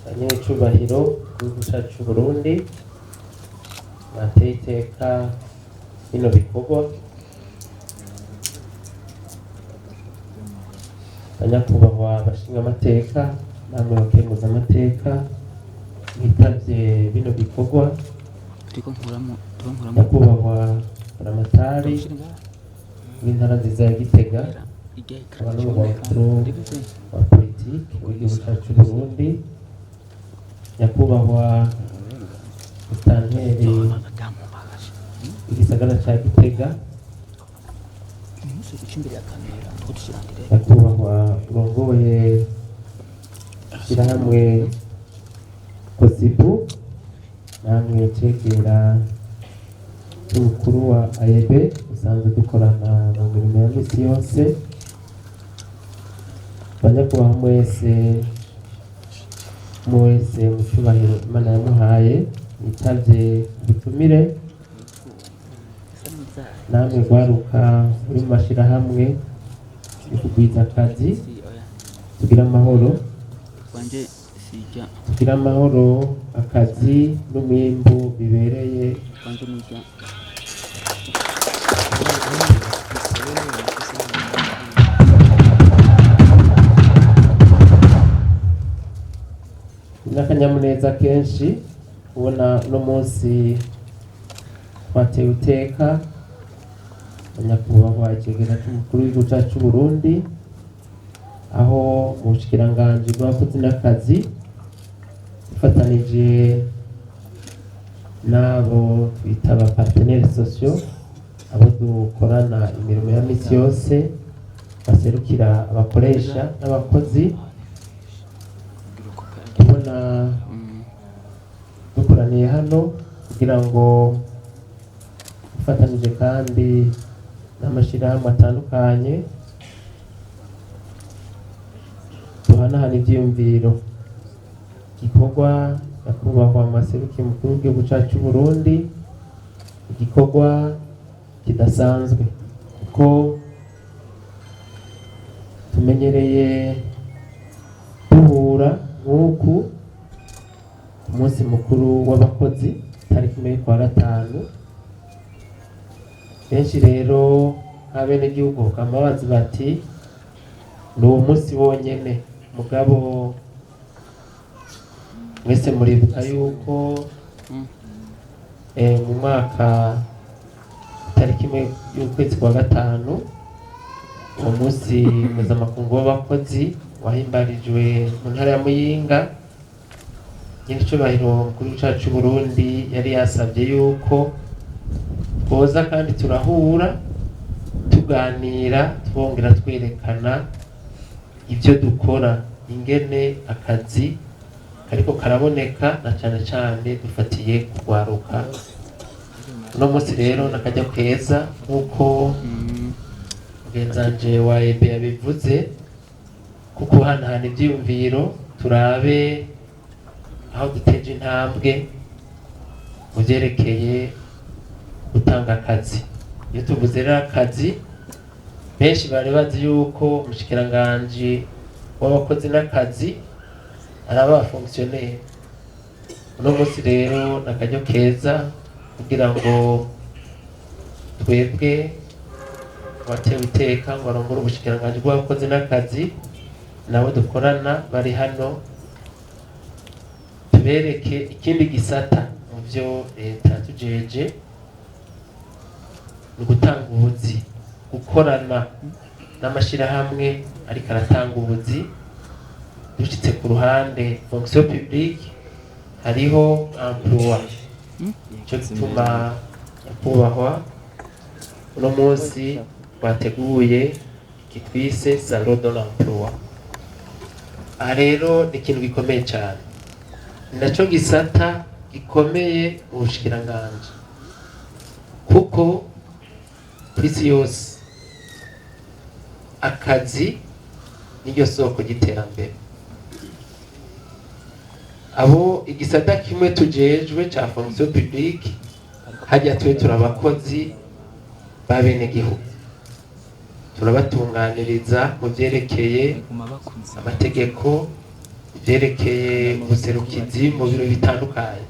Abanyecubahiro igihugu cyacu c'u Burundi bateye iteka bino bikorwa, banyakubahwa bashinga amateka namwe bakemuza amateka mwitavye bino bikorwa, nyakubahwa Buramatari w'intara nziza ya Gitega akaba n'umugaba mukuru wa politiki w'igihugu cyacu c'u Burundi, nyakubahwa Musitanteri w'igisagara ca Gitega, nyakubahwa urongoye ishirahamwe Kosibu, namwe cegera c'umukuru wa AEB dusanzwe dukorana mu mirimo ya misi yose, banyakubahwa mwese mu cubahiro Imana yamuhaye yitavye ubutumire, namwe gwaruka uri mu mashirahamwe yo kugwiza akazi, tugira amahoro akazi n'umwimbu bibereye. N'akanyamuneza kenshi ubona uno munsi twatewe iteka nyakubahwa icegera c'umukuru w'igihugu cacu c'u Burundi, aho mu bushikiranganji bw'abakozi n'akazi dufatanije n'abo twita aba partenaires sociaux, abo dukorana imirimo ya misi yose baserukira abakoresha n'abakozi, tubona dukoraniye hano kugira ngo dufatanije kandi n'amashirahamwe atandukanye duhanahana ivyiyumviro. Igikorwa nyakubahwa maserukiye mukuru w'igihugu cacu c'u Burundi, igikorwa kidasanzwe kuko tumenyereye duhura nk'uku umunsi mukuru w'abakozi tariki 15. Benshi rero nk'abenegihugu bakaba bazi bati ni uwo munsi wonyene, mugabo mwese muribuka yuko mu mwaka tariki 1 y'ukwezi kwa gatanu uwo munsi mpuzamakungu w'abakozi wahimbarijwe mu ntara ya Muyinga. Nyiricubahiro mukuru w'igihugu c'u Burundi yari yasavye yuko twoza kandi turahura tuganira twongera twerekana ivyo dukora, ingene akazi kariko karaboneka na cane cane dufatiye kugwaruka. Uno munsi rero nakajya keza nk'uko mugenzanje wa AEB yabivuze, kuko hanahana ivyiyumviro turabe aho duteje intambwe mu vyerekeye gutanga akazi. Iyo tuvuze rero akazi, benshi bari bazi yuko umushikiranganji w'abakozi n'akazi ari abafonctionnaire. Uno munsi rero nakaryo keza kugira ngo twebwe abatewe iteka ngo barongore ubushikiranganji bw'abakozi n'akazi nabo dukorana bari hano, tubereke ikindi gisata mu vyo leta tujeje ni gutanga ubuzi, gukorana n'amashirahamwe ariko aratanga ubuzi. Dushitse ku ruhande fonction publique hariho emploi, ico gituma nyakubahwa uno munsi twateguye kitwise salon de l'emploi. Aha rero ni ikintu gikomeye cane, naco gisata gikomeye mu bushikiranganji, kuko kw'isi yose akazi niryo soko ry'iterambere. Abo igisata kimwe tujejwe ca fonction publique hajya twe turabakozi b'abenegihugu, turabatunganiriza mu vyerekeye amategeko ivyerekeye ubuserukizi mu biro bitandukanye.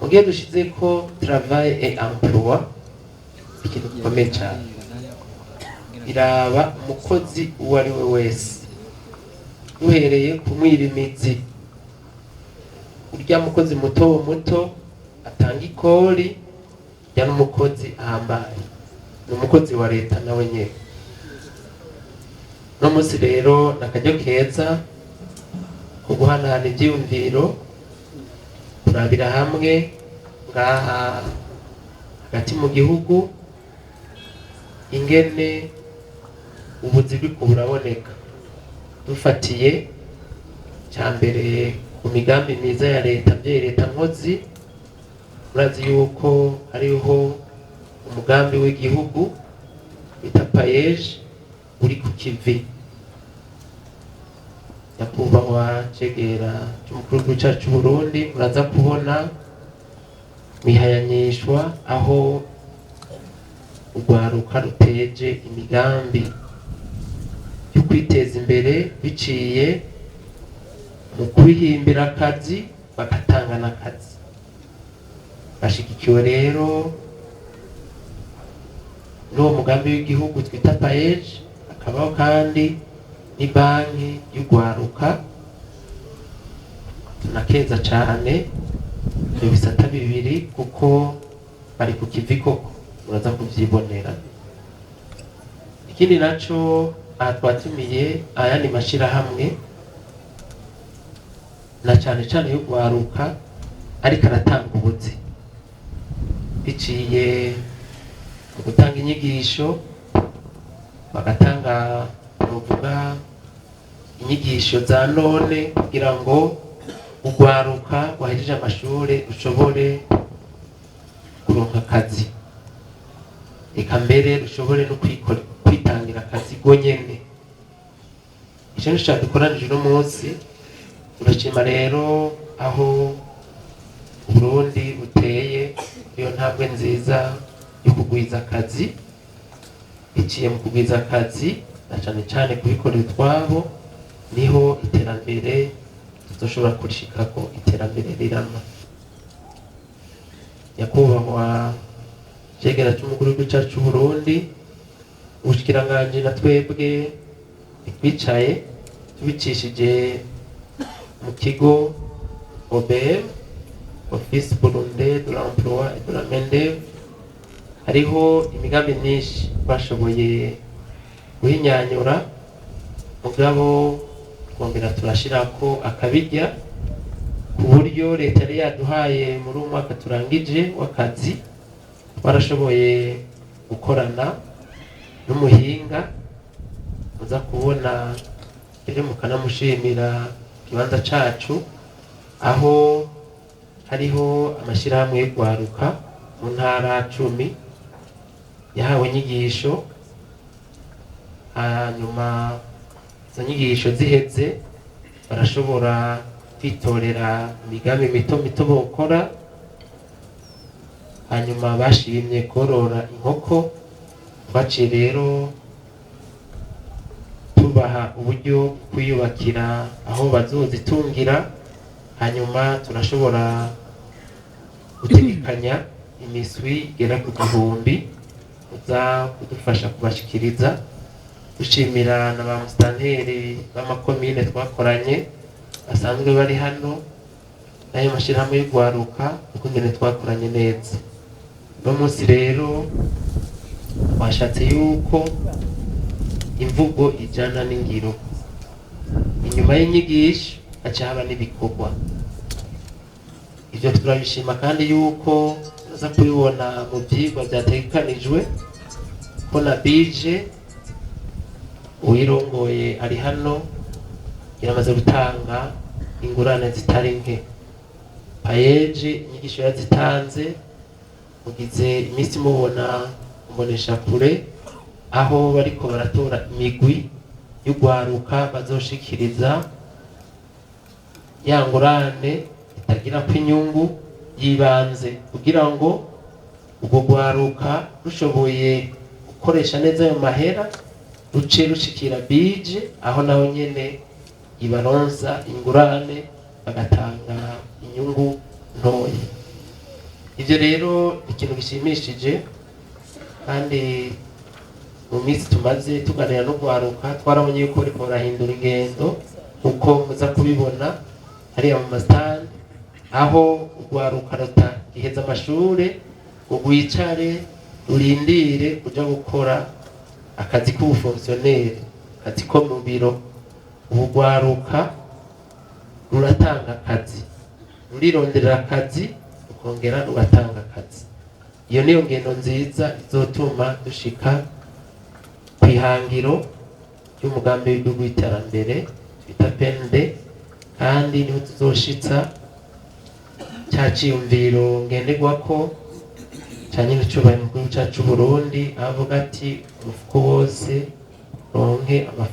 Mu gihe dushize ko travail et emploi, ikintu gikomeye cyane iraba umukozi uwo ari we wese, duhereye ku mwirimizi, urya mukozi muto muto atanga ikori, ya n'umukozi ahambaye, ni umukozi wa leta nawe nyene. No munsi rero nakaryo keza ko guhanahana ivyiyumviro, kurabira hamwe ngaha hagati mu gihugu ingene ubuzi bw'uko buraboneka, dufatiye cyambere ku migambi myiza ya leta, bye leta nkozi. Murazi yuko hariho umugambi w'igihugu bita payeje uri ku kivi. Nyakubahwa cegera cy'umukuru w'igihugu cyacu cy'u Burundi, muraza kubona mwihayanyishwa aho urwaruka ruteje imigambi yo kwiteza imbere biciye mu kwihimbira akazi, bagatanga n'akazi. Bashigikiwe rero n'uwo mugambi w'igihugu twita payeje, akabaho kandi ni banki y'urwaruka. Tunakeza cyane ibyo bisata bibiri kuko bari ku kivi koko, muraza kuvyibonera. Ikindi naco aha twatumiye ayandi mashirahamwe na cyane cyane y'urwaruka ariko aratanga ubuzi biciye mu gutanga inyigisho, bagatanga uvuga inyigisho za none kugira ngo urwaruka wahejeje amashuri ushobore kuronka akazi, eka mbere rushobore no kwitangira akazi go nyene. Ico nico dukoranije uno munsi. Turashima rero aho Burundi buteye iyo ntambwe nziza yo kugwiza akazi, iciye mu kugwiza akazi na cyane cyane kubikorera utwabo, niho iterambere tuzoshobora kurishikako, iterambere rirama. Nyakubahwa cegera cy'umukuru w'igihugu cyacu cy'u Burundi, ubushikiranganje na twebwe twicaye tubicishije mu kigo OBM, Office Burunde de l'Emploi et de la Main-d'œuvre, hariho imigambi myinshi bashoboye guhinyanyura, mugabo twongera turashirako akabirya ku buryo leta yari yaduhaye muri uwo mwaka turangije w'akazi. Barashoboye gukorana n'umuhinga, muza kubona rero mukanamushimira ikibanza cacu, aho hariho amashirahamwe y'urwaruka mu ntara 10 yahawe inyigisho. Hanyuma izo nyigisho ziheze barashobora kwitorera imigambi mito mito bokora. Hanyuma bashimye korora inkoko, baciye rero tubaha uburyo kwiyubakira aho bazozitungira. Hanyuma turashobora gutegekanya imiswi igera ku 1000 uza kudufasha kubashikiriza. Dushimira na ba mustanteri b'amakomine twakoranye basanzwe bari hano, nayo mashirahamwe y'urwaruka uko ngene twakoranye neza. No munsi rero twashatse yuko imvugo ijana n'ingiro, inyuma y'inyigisho haca haba n'ibikorwa. Ivyo turabishima kandi yuko tuza kubibona mu vyigwa vyategekanijwe ko na bije uwirongoye ari hano yaramaze gutanga ingurane zitari nke. Payeje inyigisho yazitanze, mugize iminsi mubona mbonesha kure aho bariko baratora imigwi y'urwaruka bazoshikiriza ya ngurane itagira ko inyungu yibanze, kugira ngo ubwo rwaruka rushoboye gukoresha neza ayo mahera ruce rushikira bije, aho naho nyene ibaronsa ingurane bagatanga inyungu ntoya. Ivyo rero ikintu gishimishije, kandi mu minsi tumaze tuganira no gwaruka twarabonye yuko ariko barahindura ingendo uko muza kubibona hariya mu masitani, aho ugwaruka rutagiheza amashure ngo rwicare rurindire kuja gukora akazi k'ubufonksiyoneri, akazi ko mu biro. Ubu gwaruka ruratanga akazi, rurironderera akazi rukongera rugatanga akazi. Iyo niyo ngendo nziza izotuma dushika kwihangiro ry'umugambi w'igihugu w'iterambere twita PND, kandi niho tuzoshitsa cya ciyumviro ngenderwako ca nyir'icyubahiro mukuru cacu Burundi avuga ati umufuko wose ronke amafaranga.